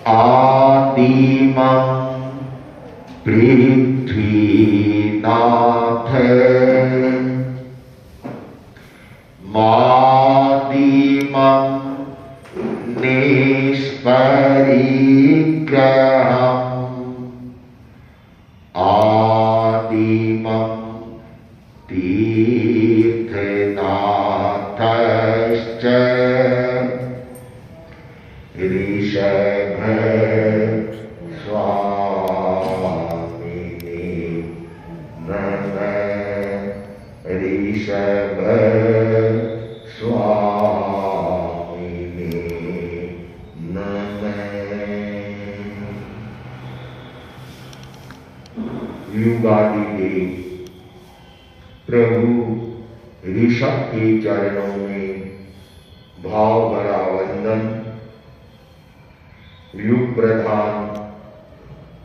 आदिमं पृथ्वीनाथ मादिमं निष्परिग्रहम् आदिमं तीर्थनाथश्च ऋषभ स्वामिने नमः ऋषभ स्वामिने नमः। युगादि देव प्रभु ऋषभ के चरणों में भाव भरा वंदन। युग प्रधान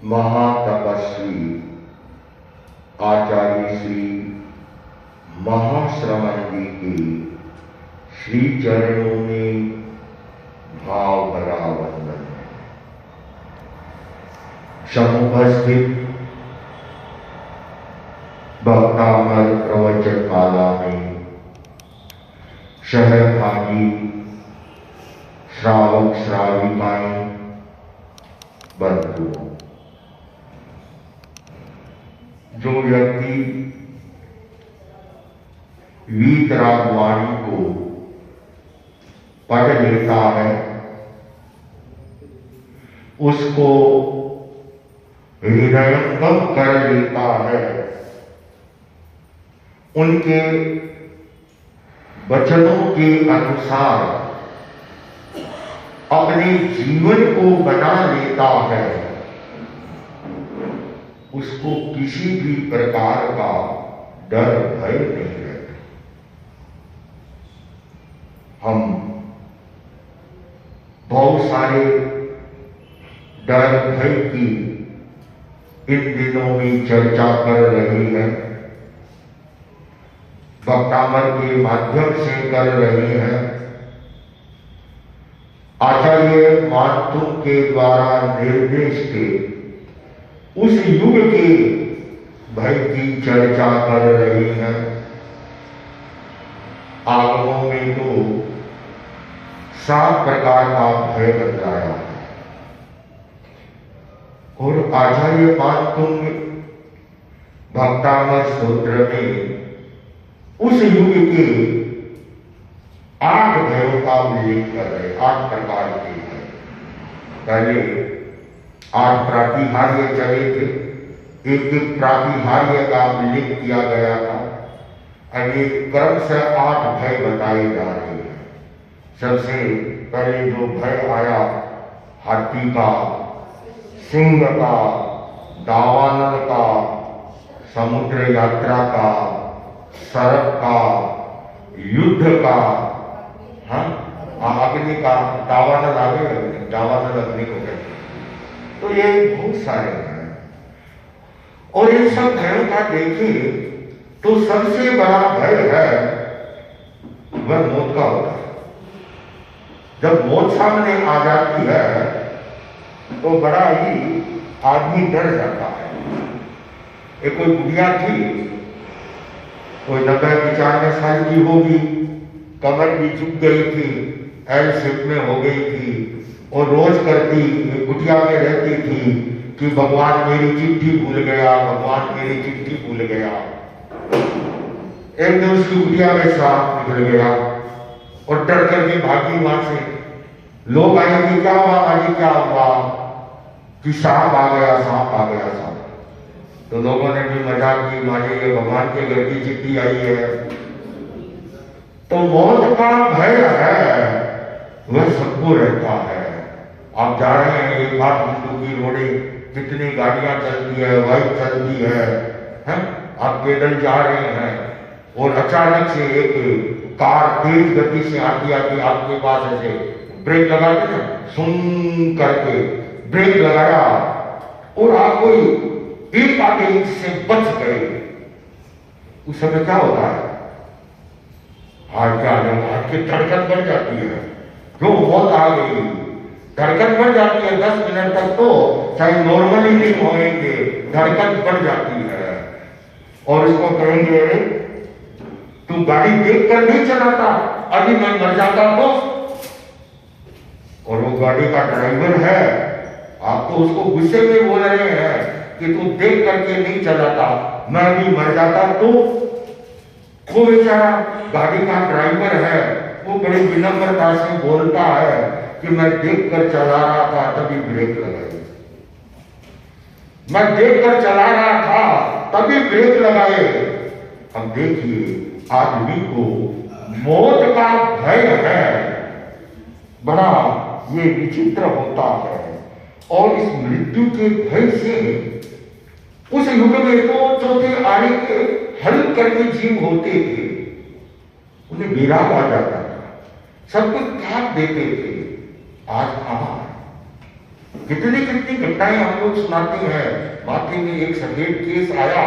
महातपस्वी आचार्य श्री महाश्रमण जी के श्री चरणों में भाव भरा वंदन। समुपस्थित भक्तामर प्रवचन माला में सहभागी श्रावक श्राविकाएं बंधुओं, जो व्यक्ति वीतराग वाणी को पढ़ लेता है उसको हृदयंगम कर लेता है, उनके वचनों के अनुसार अपने जीवन को बना लेता है, उसको किसी भी प्रकार का डर भय नहीं रहता। हम बहुत सारे डर भय की इन दिनों में चर्चा कर रहे हैं, वक्तामर के माध्यम से कर रहे हैं। आचार्य मातुम के द्वारा निर्देश के उस युग के भय की चर्चा कर रहे हैं। आगमों में तो 7 प्रकार का भय बताया है और आचार्य मातुम भक्तामर सूत्र में उस युग के 8 भयों का उल्लेख कर रहे, 8 प्रकार के हैं। पहले 8 प्रातिहार्य चले थे, एक एक प्रातिहार्य का उल्लेख किया गया था। अभी क्रम से 8 भय बताए जा रहे हैं। सबसे पहले जो भय आया हाथी का, सिंह का, दावानल का, समुद्र यात्रा का, सर्प का, युद्ध का, अग्नि का, दावानल आगे दावानल अग्नि को कहते हैं। तो ये बहुत सारे हैं और इन सब भयों का देखें तो सबसे बड़ा भय है वह मौत का होता है। जब मौत सामने आ जाती है तो बड़ा ही आदमी डर जाता है। एक कोई बुढ़िया थी, कोई 90-95 साल की होगी, कमर भी झुक गई थी, एल शेप में हो गई थी और रोज करती कुटिया में रहती थी कि भगवान मेरी चिट्ठी भूल गया, भगवान मेरी चिट्ठी भूल गया। एक दिन उसकी कुटिया में सांप निकल गया और डर करके भागी वहां से। लोग आए कि क्या हुआ भाई, क्या हुआ? कि सांप आ गया, सांप आ गया, सांप। तो लोगों ने भी मजाक की, माने ये भगवान के घर की चिट्ठी आई है। तो मौत का भय है वह सबको रहता है। आप जा रहे हैं, एक बार हिंदू की रोडे कितनी गाड़ियां चलती है, बाइक चलती है, आप पैदल जा रहे हैं और अचानक से एक कार तेज गति से आती आती आपके पास ऐसे ब्रेक लगा के सुन करके ब्रेक लगाया और आप कोई एक आगे से बच गए। उस समय क्या होता है? हार्ट की धड़कन बढ़ जाती है, जो मौत आ गई, धड़कन बढ़ जाती है 10 मिनट तक, तो चाहे नॉर्मली नहीं होएंगे, धड़कन बढ़ जाती है। और उसको कहेंगे तू गाड़ी देख कर नहीं चलाता, अभी मैं मर जाता तो। और वो गाड़ी का ड्राइवर है, आप तो उसको गुस्से में बोल रहे हैं कि तू देख करके नहीं चलाता, मैं भी मर जाता तो। वो बेचारा गाड़ी का ड्राइवर है, वो बड़ी विनम्रता से बोलता है कि मैं देख कर चला रहा था तभी ब्रेक लगाई, मैं देख कर चला रहा था तभी ब्रेक लगाए। अब देखिए आदमी को मौत का भय है, बड़ा ये विचित्र होता है। और इस मृत्यु के भय से उस युग में तो चौथे आने के हल करके जीव होते थे, उन्हें विराग आ जाता था, सब कुछ त्याग देते थे। आज कहां कितनी कितनी घटनाएं हम लोग सुनाते हैं। माथे में एक सफेद केस आया,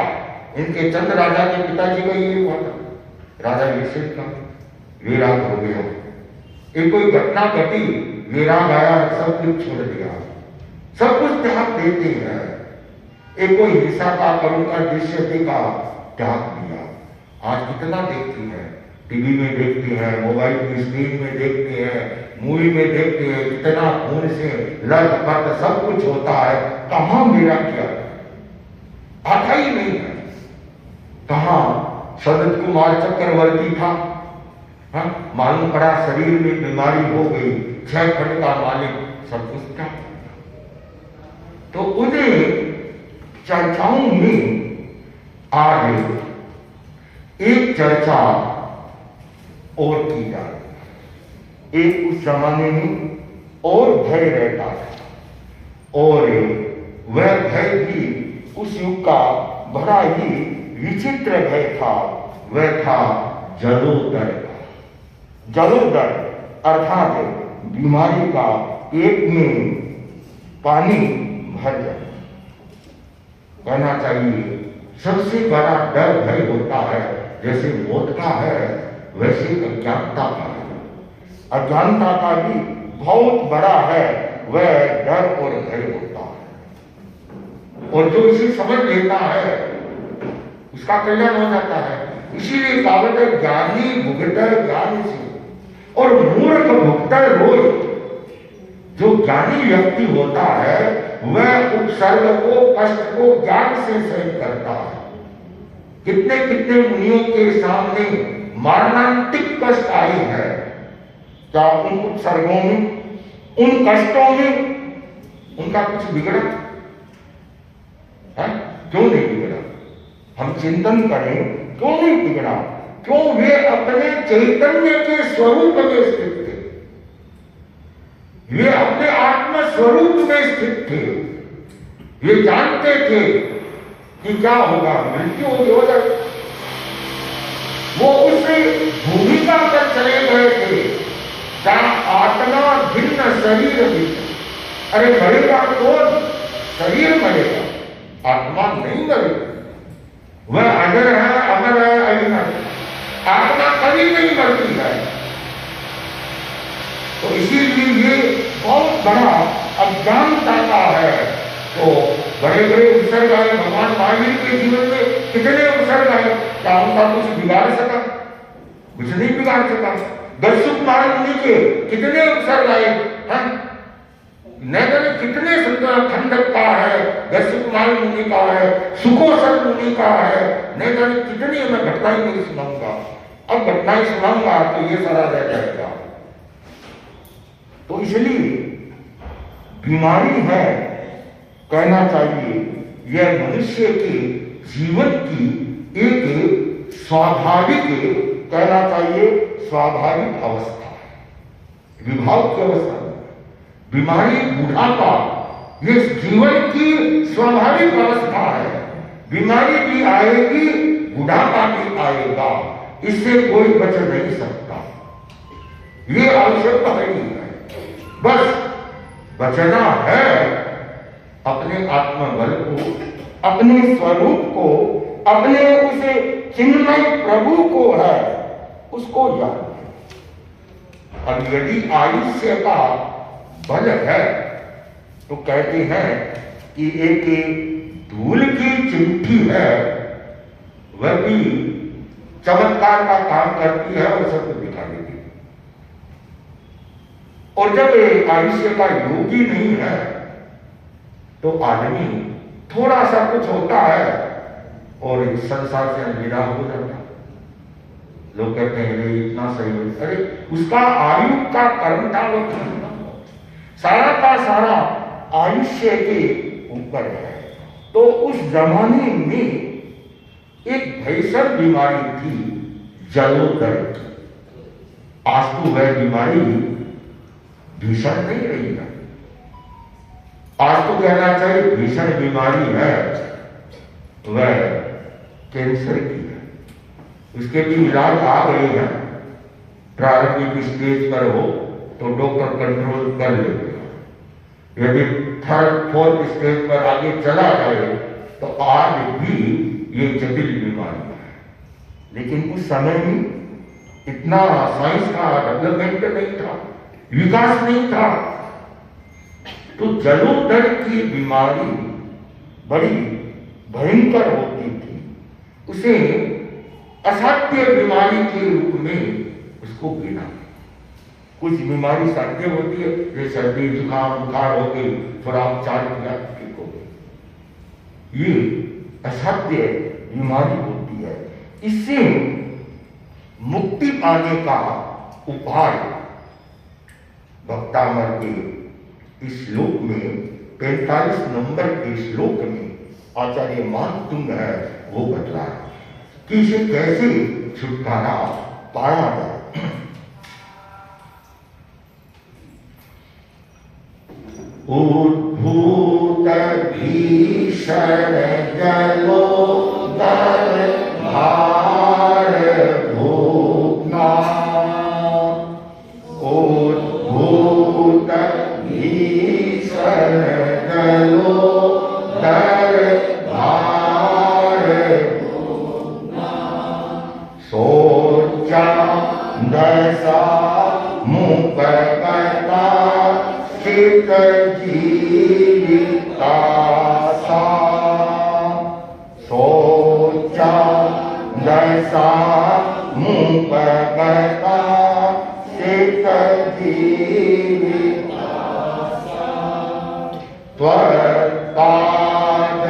इनके चंद राजा के पिताजी का ये हुआ था, राजा विषेद का विराग हो गया। एक कोई घटना घटी, विराग आया, सब कुछ छोड़ दिया, सब कुछ त्याग देते हैं। एक कोई हिंसा का करुण का दृश्य देखा, त्याग दिया। आज कितना देखते हैं, टीवी में देखते हैं, मोबाइल की स्क्रीन में देखते हैं, मूवी में देखते हैं, कितना खून से लथपथ सब कुछ होता है। कहां मेरा क्या आता ही नहीं है। कहां सनत कुमार चक्रवर्ती था, मालूम पड़ा शरीर में बीमारी हो गई, 6 खंड का मालिक, सब कुछ क्या। तो उन्हें चर्चाओं में आज एक चर्चा और की जाए। एक उस जमाने में और भय रहता था, और वह भय भी उस युग का बड़ा ही विचित्र भय था। वह था जलोदर का। जलोदर अर्थात बीमारी का पेट में पानी भर जाए। कहना चाहिए सबसे बड़ा डर भय होता है, जैसे मौत का है वैसे अज्ञानता का है। अज्ञानता का भी बहुत बड़ा है, वह डर और भय होता है। और जो इसे समझ लेता है उसका कल्याण हो जाता है। इसीलिए कहावत है ज्ञानी भुगतै ज्ञान से और मूर्ख भुगतै रोज। जो ज्ञानी व्यक्ति होता है वह उपसर्ग को, कष्ट को ज्ञान से सहन करता है। कितने कितने मुनियों के सामने मरणांतिक कष्ट आए हैं, क्या उन उपसर्गों में, उन कष्टों में उनका कुछ बिगड़ा है? क्यों नहीं बिगड़ा? हम चिंतन करें, क्यों नहीं बिगड़ा? क्यों? वे अपने चैतन्य के स्वरूप में स्थित थे, वे अपने आत्म स्वरूप में स्थित थे। वे जानते थे कि क्या होगा, मृत्यु हो जाए। वो उस भूमिका पर चले गए थे जहां आत्मा भिन्न शरीर भिन्न। अरे मरेगा कौन? शरीर मरेगा, आत्मा नहीं मरेगी। वह अजर है, अमर है, अविनाशी। आत्मा कभी नहीं मरती है। तो इसीलिए ये बहुत बड़ा अज्ञानता का है। तो बड़े बड़े उपसर्ग आए, भगवान महावीर के जीवन में कितने उपसर्ग आए, क्या उनका कुछ बिगाड़ सका? कुछ नहीं बिगाड़ सका। दर्शुकुमार मुनि के कितने उपसर्ग आए, न जाने कितने सुंदर खंड का है, दर्शुकुमार मुनि का है, सुकोसर मुनि का है, न जाने कितनी। मैं घटनाएं नहीं सुनाऊंगा, अब घटनाएं सुनाऊंगा तो ये सारा रह जाएगा। तो इसलिए बीमारी है, कहना चाहिए यह मनुष्य के जीवन की एक स्वाभाविक, कहना चाहिए स्वाभाविक अवस्था है, विभाग की अवस्था। बीमारी, बुढ़ापा, ये जीवन की स्वाभाविक अवस्था है। बीमारी भी आएगी, बुढ़ापा भी आएगा, इससे कोई बच नहीं सकता। ये आवश्यक नहीं है। बस बचना है अपने आत्मबल को, अपने स्वरूप को, अपने उसे चिन्मय प्रभु को है, उसको याद। अब यदि आयुष्य का बल है। तो कहते हैं कि एक धूल की चिट्ठी है, वह भी चमत्कार का काम करती है और सबको दिखा देती है। और जब आयुष्य का योगी नहीं है तो आदमी थोड़ा सा कुछ होता है और इस संसार से अलविदा हो जाता है। लोग कहते हैं अरे इतना सही है, अरे उसका आयु का कर्म था, वो सारा का सारा आयुष्य के ऊपर है। तो उस जमाने में एक भयंकर बीमारी थी, जलोदर की। आज तो वह बीमारी भीषण नहीं रही है, आज तो कहना चाहिए भीषण बीमारी है, वह कैंसर की है। उसके भी इलाज आ गए हैं, प्रारंभिक स्टेज पर हो तो डॉक्टर कंट्रोल कर लेते हैं। यदि थर्ड फोर्थ स्टेज पर आगे चला जाए तो आज भी ये जटिल बीमारी है। लेकिन उस समय में इतना साइंस का डेवलपमेंट नहीं था, विकास नहीं था। तो जलोदर की बीमारी बड़ी भयंकर होती थी। उसे असाध्य बीमारी के रूप में उसको गिना। कुछ बीमारी साध्य होती है, जैसे सर्दी जुकाम बुखार हो गई, थोड़ा उपचार किया ठीक हो गई। ये असाध्य बीमारी होती है। इससे मुक्ति पाने का उपाय भक्तामर के इस श्लोक में 45 नंबर के श्लोक में आचार्य मानतुंग है वो बतला कि इसे कैसे छुटकारा पाया जाए। उद्भूत भीषण जलोदर भार भोगना, उद्भूत भीषण जलोदर भार भोगना, सोचा दशा मुक्ता चित जीविता सा, सोचा दशा मुक्ता चित जीविता सा, त्वत्पाद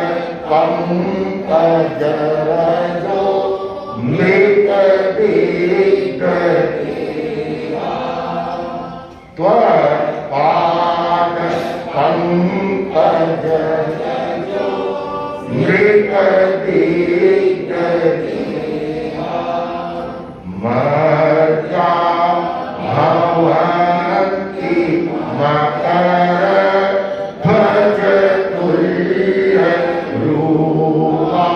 पंकज रजो मृत दीर्घ त्वत्पाद पंकज रजो मृत दीर्घ मर्या भवन्ति मकर ध्वज तुल्य रूपा,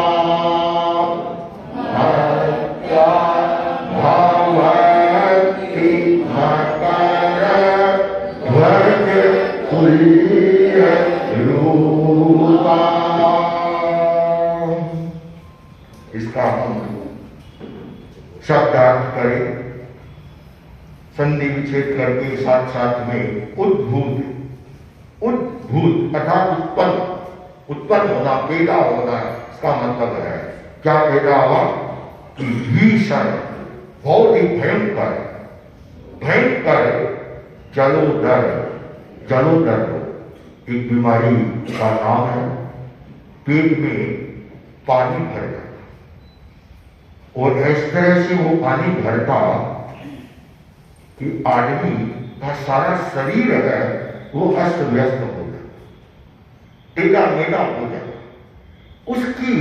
मर्या भवन्ति मकर ध्वज तुल्य रूपा। इसका हम शब्दार्थ करें, संधि विच्छेद करके साथ साथ में उद्भूत, उद्भूत अर्थात उत्पन्न, उत्पन्न होना, पैदा होना, इसका मतलब है क्या पैदा हुआ कि भीषण, बहुत ही भयंकर, भयंकर जलोदर, जलोदर एक बीमारी का नाम है। पेट में पानी भर जाता और इस तरह से वो पानी भरता कि आदमी का सारा शरीर है वो अस्त व्यस्त हो जाता, टेढ़ा मेढ़ा हो जाता। उसकी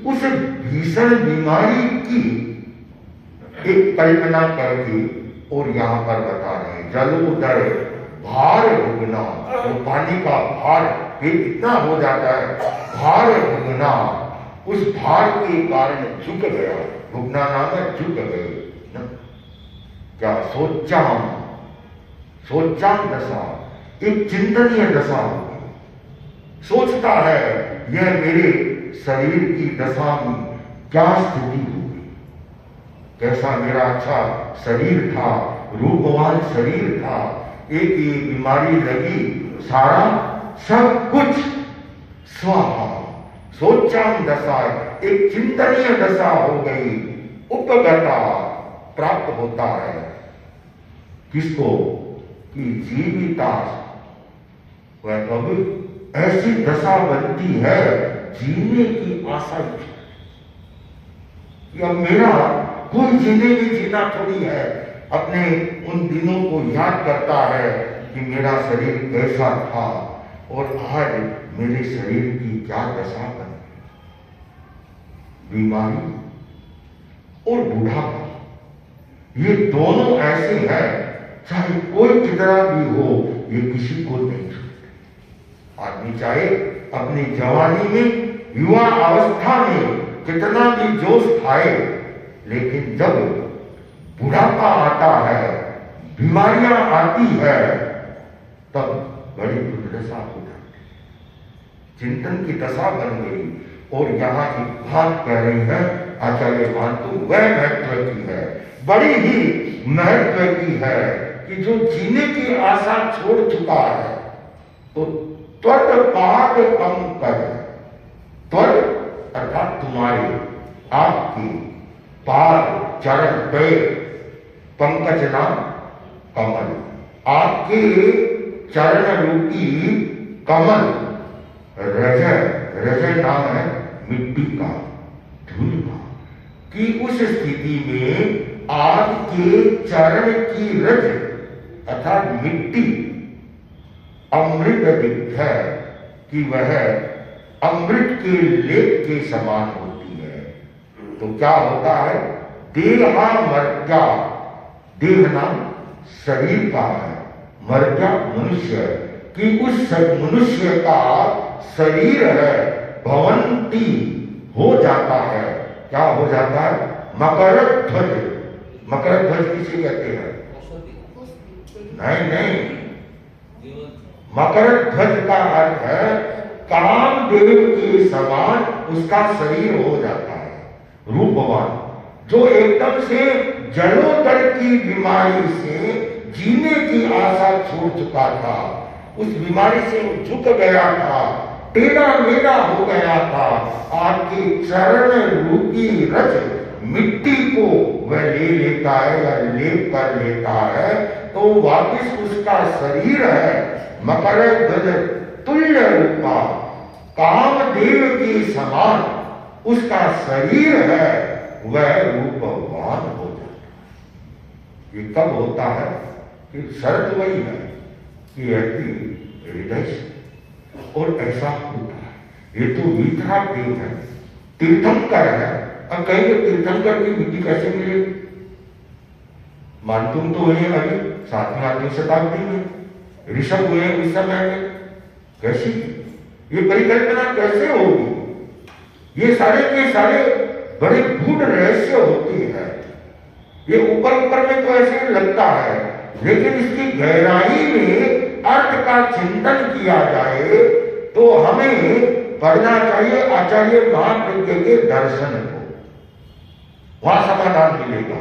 उस भीषण बीमारी की एक कल्पना करके और यहां पर बता रहे हैं, जलोदर भार भुगना, वो पानी का भार इतना हो जाता है, भार भुगना, उस भार के कारण झुक गया, भुगना नाम है झुक गए ना? क्या सोचाम, सोचाम दशा, एक चिंतनीय दशा होगी। सोचता है यह मेरे शरीर की दशा में क्या स्थिति होगी, कैसा मेरा अच्छा शरीर था, रूपवान शरीर था, एक ये बीमारी लगी, सारा सब कुछ स्वाहा सोचाम दशा, एक चिंतनीय दशा हो गई, उपगता प्राप्त होता है। किसको? कि जीविता, वह कभी ऐसी दशा बनती है जीने की आशा ही, अब मेरा कोई जीने भी जीना थोड़ी है। अपने उन दिनों को याद करता है कि मेरा शरीर कैसा था और आज मेरे शरीर की क्या दशा बन गई। बीमारी और बुढ़ापा, ये दोनों ऐसे हैं, चाहे कोई कितना भी हो, ये किसी को नहीं छूटते। आदमी चाहे अपनी जवानी में, युवा अवस्था में कितना भी जोश खाए, लेकिन जब बुढ़ापा आता है, बीमारियां आती है, तब बड़ी दुर्दशा हो जाती है। चिंतन की दशा बन गई। और यहाँ एक बात कह रही है आचार्य मानतु, वह महत्व की है, बड़ी ही महत्व की है कि जो जीने की आशा छोड़ चुका है, तो त्वट पाद कम कर, त्वट अर्थात तुम्हारे, आपकी, पाद चरण पे, पंकज नाम कमल, आपके चरण रूपी कमल, रजय, रजय नाम है मिट्टी का, धूल का, कि उस स्थिति में आपके चरण की रज अर्थात मिट्टी अमृत दिख है, कि वह अमृत के लेप के समान होती है। तो क्या होता है? देहा मर्त्या, देह नाम शरीर का है, मर्त्या मनुष्य, कि उस मनुष्य का शरीर है, भवंती हो जाता है। क्या हो जाता है? मकर ध्वज। मकर ध्वज किसे कहते हैं? नहीं नहीं, मकर ध्वज का अर्थ है कामदेव के समान उसका शरीर हो जाता है, रूपवान। जो एकदम से जलोदर की बीमारी से जीने की आशा छोड़ चुका था, उस बीमारी से वो झुक गया था, टेढ़ा मेढ़ा हो गया था, आपके चरण रूपी रज मिट्टी को वह ले लेता है या लेप कर लेता है, तो वापिस उसका शरीर है मकर ध्वज तुल्य रूपा, कामदेव के समान उसका शरीर है, वह रूपवान हो जाता है। ये कब होता है? कि शर्त वही है कि यदि हृदय से, और ऐसा होता है। ये तो मीठा प्रेम है, तीर्थंकर है। अब कहेंगे तीर्थंकर की मिट्टी कैसे मिलेगी? मानतुम तो हुए अभी 7वीं 8वीं शताब्दी में, ऋषभ हुए उस समय में, कैसी ये परिकल्पना कैसे होगी? ये सारे के सारे बड़े गूढ़ रहस्य होती है। ये ऊपर ऊपर में तो ऐसे लगता है, लेकिन इसकी गहराई में अर्थ का चिंतन किया जाए तो हमें पढ़ना चाहिए आचार्य महाप्रज्ञ के दर्शन को, वहां समाधान मिलेगा।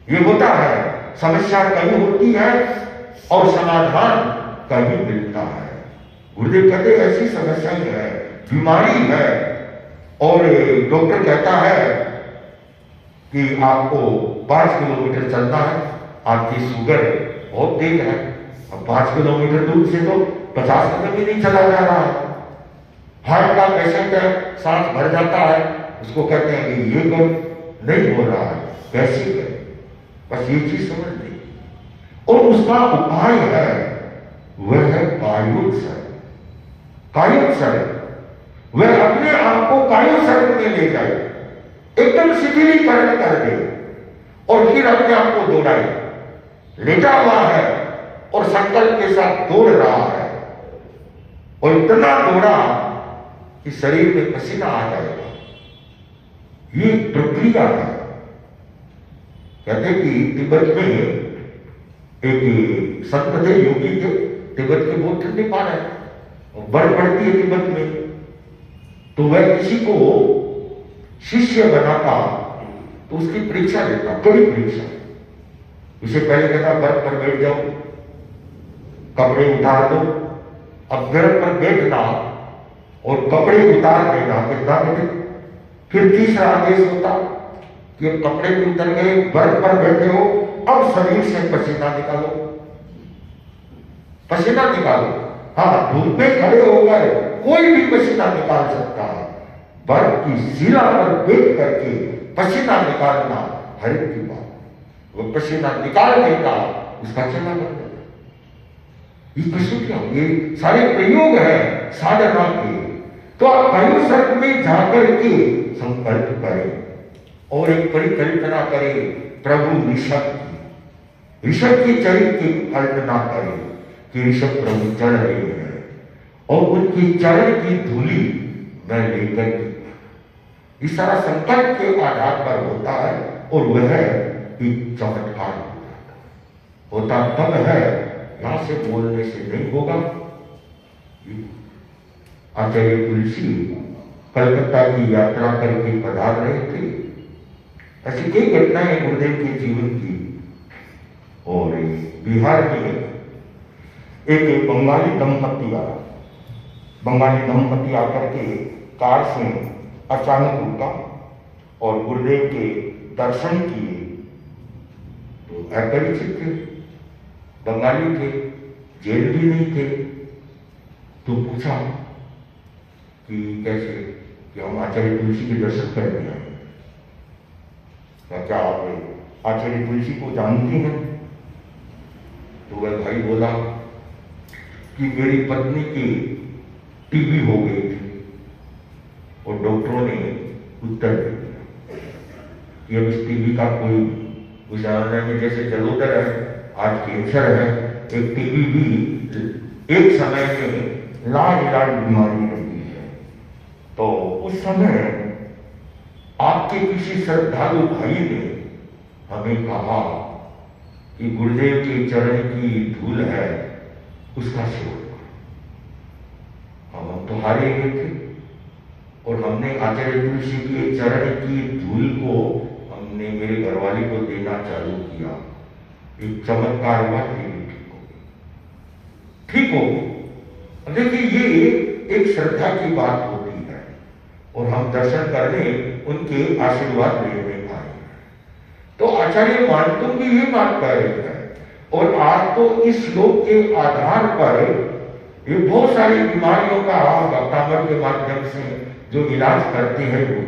ये होता है, समस्या कहीं होती है और समाधान कहीं मिलता है। गुरुदेव कहते ऐसी समस्या ही है, बीमारी है, और डॉक्टर कहता है कि आपको 5 किलोमीटर चलना है, आपकी शुगर बहुत तेज है। अब 5 किलोमीटर दूर से तो 50 कदम भी नहीं चला जा रहा है। हार्ट का पेशेंट है, सांस भर जाता है, उसको कहते हैं कि ये कब नहीं हो रहा है, कैसे करें? बस ये चीज समझ ली। और उसका उपाय है, वह है कायोत्सर्ग। कायोत्सर्ग, वह अपने आप को कायोत्सर्ग में ले जाए, एकदम शिथिलीकरण कर दे, और फिर अपने आप को दौड़ाए। लेटा हुआ है और संकल्प के साथ दौड़ रहा है, और इतना दौड़ा कि शरीर में पसीना आ जाएगा। ये प्रक्रिया है। कहते कि तिब्बत में एक संत थे, योगी थे, तिब्बत के बहुत ठंडे पार है, बर्फ पड़ती है तिब्बत में, तो वह किसी को शिष्य बनाता तो उसकी परीक्षा लेता, कड़ी परीक्षा। इसे पहले कहता बर्फ पर बैठ जाओ, कपड़े उतार दो, अब बेड पर बैठना और कपड़े उतार देना कितना कठिन। फिर तीसरा आदेश होता कि अब कपड़े भी उतर गए, बर्फ पर बैठे हो, अब शरीर से पसीना निकालो, पसीना निकालो। हाँ, धूप में खड़े होकर कोई भी पसीना निकाल सकता है, बर्फ की शिला पर बैठ करके पसीना निकालना हर एक की बात। वो पसीना निकाल देगा, उसका चला बन जाएगा। ये कैसे क्या? ये सारे प्रयोग है साधना के। तो आप वायु सर्ग में जाकर के संकल्प करें और एक परिकल्पना करें प्रभु ऋषभ की, ऋषभ के चरित्र की कल्पना करें कि ऋषभ प्रभु चल रहे हैं और उनकी चरण की धूली मैं लेकर के, इस सारा संकल्प के आधार पर होता है और वह एक चमत्कार होता तब है, यहां से बोलने से नहीं होगा। आचार्य तुलसी कलकत्ता की यात्रा करके पधार रहे थे। ऐसी कई घटनाएं गुरुदेव के जीवन की। और बिहार में एक बंगाली दंपति आकर के कार से अचानक रुका और गुरुदेव के दर्शन किए। तो अपरिचित थे, बंगाली थे, जेल भी नहीं थे। तो पूछा कि कैसे, कि हम आचार्य तुलसी के दर्शन करने आए। क्या आप आचार्य तुलसी को जानती हैं? तो वह भाई बोला कि मेरी पत्नी की टीबी हो गई थी और डॉक्टरों ने उत्तर दे दिया कि अब इस टीबी का कोई, उस जमाने में जैसे जलोदर है, आज कैंसर है, एक टीबी भी एक समय में लाइलाज बीमारी रही है। तो उस समय आपके किसी श्रद्धालु भाई ने हमें कहा कि गुरुदेव के चरण की धूल है, उसका सेवन करो। हम तो हारे हुए थे और हमने आचार्य तुलसी के चरण की धूल को हमने मेरे घरवाली को देना चालू किया। एक चमत्कार हुआ, ठीक हो गई। देखिए, ये एक श्रद्धा की बात होती है और हम दर्शन करने उनके आशीर्वाद लेने आए। तो आचार्य मानतुम भी ये बात कह रहे हैं। और आज तो इस श्लोक के आधार पर ये बहुत सारी बीमारियों का भक्तामृत के माध्यम से जो इलाज करते हैं वो,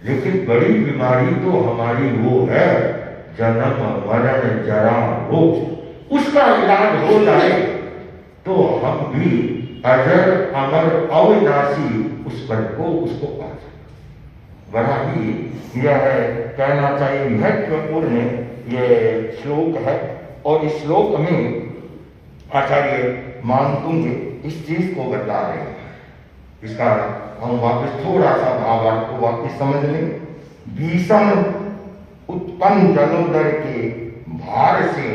लेकिन बड़ी बीमारी तो हमारी वो है, जन्म मरण जरा रोग। उसका इलाज हो जाए तो हम भी अजर अमर अविनाशी उस पद को उसको पा सकते। बड़ा ही यह कहना चाहिए महत्वपूर्ण ये श्लोक है। और इस श्लोक में आचार्य मानतुंग इस चीज को बता रहे हैं। इसका हम वापस थोड़ा सा भावार्थ को वापस समझ लें। भीषण उत्पन्न जलोदर के भार से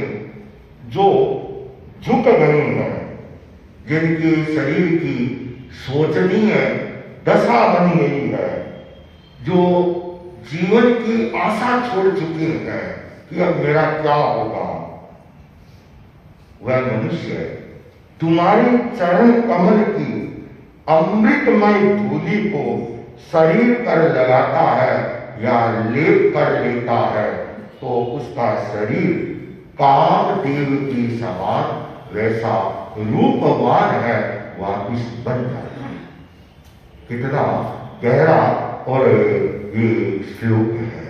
जो झुक गए हैं, जिनके शरीर की शोचनीय दशा बन गई है, जो जीवन की आशा छोड़ चुके हैं कि अब मेरा क्या होगा, वह मनुष्य तुम्हारे चरण कमल की अमृतमय धूलि को शरीर पर लगाता है या लेप कर लेता है तो उसका शरीर कामदेव के समान वैसा रूपवान है, वापिस बन जाता है। कितना गहरा और ये श्लोक है।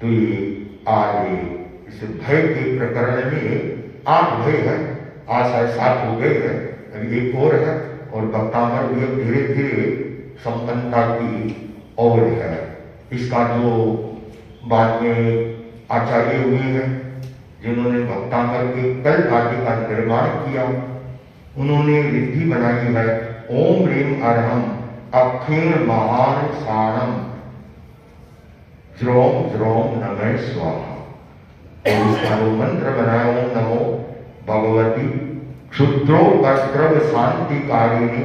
तो ये आज इस भय के प्रकरण में 8 भय है, आज 7 हो गए हैं, अभी एक और है और भक्तामर भी धीरे धीरे संपन्नता की और है। इसका जो बाद में आचार्य हुए हैं, जिन्होंने भक्तामर के कल आदि का निर्माण किया, उन्होंने रिद्धि बनाई है ओम ह्रीम अरहम अक्षीण महान सारम ज्रोम ज्रोम नमः स्वाहा। और इसका जो मंत्र बनाया ओम नमो भगवती क्षुद्रोपद्रव शांतिकारिणी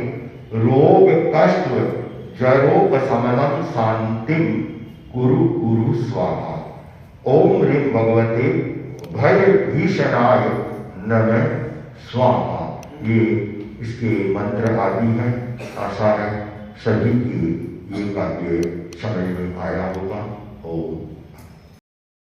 रोग कष्ट जरोपशमनम शांतिम कुरु कुरु स्वाहा। ओम ह्रीम भगवते भय भीषणाय नमः स्वाहा, ये इसके मंत्र आदि हैं। आशा है सभी की ये काव्य समझ में आया होगा। ओम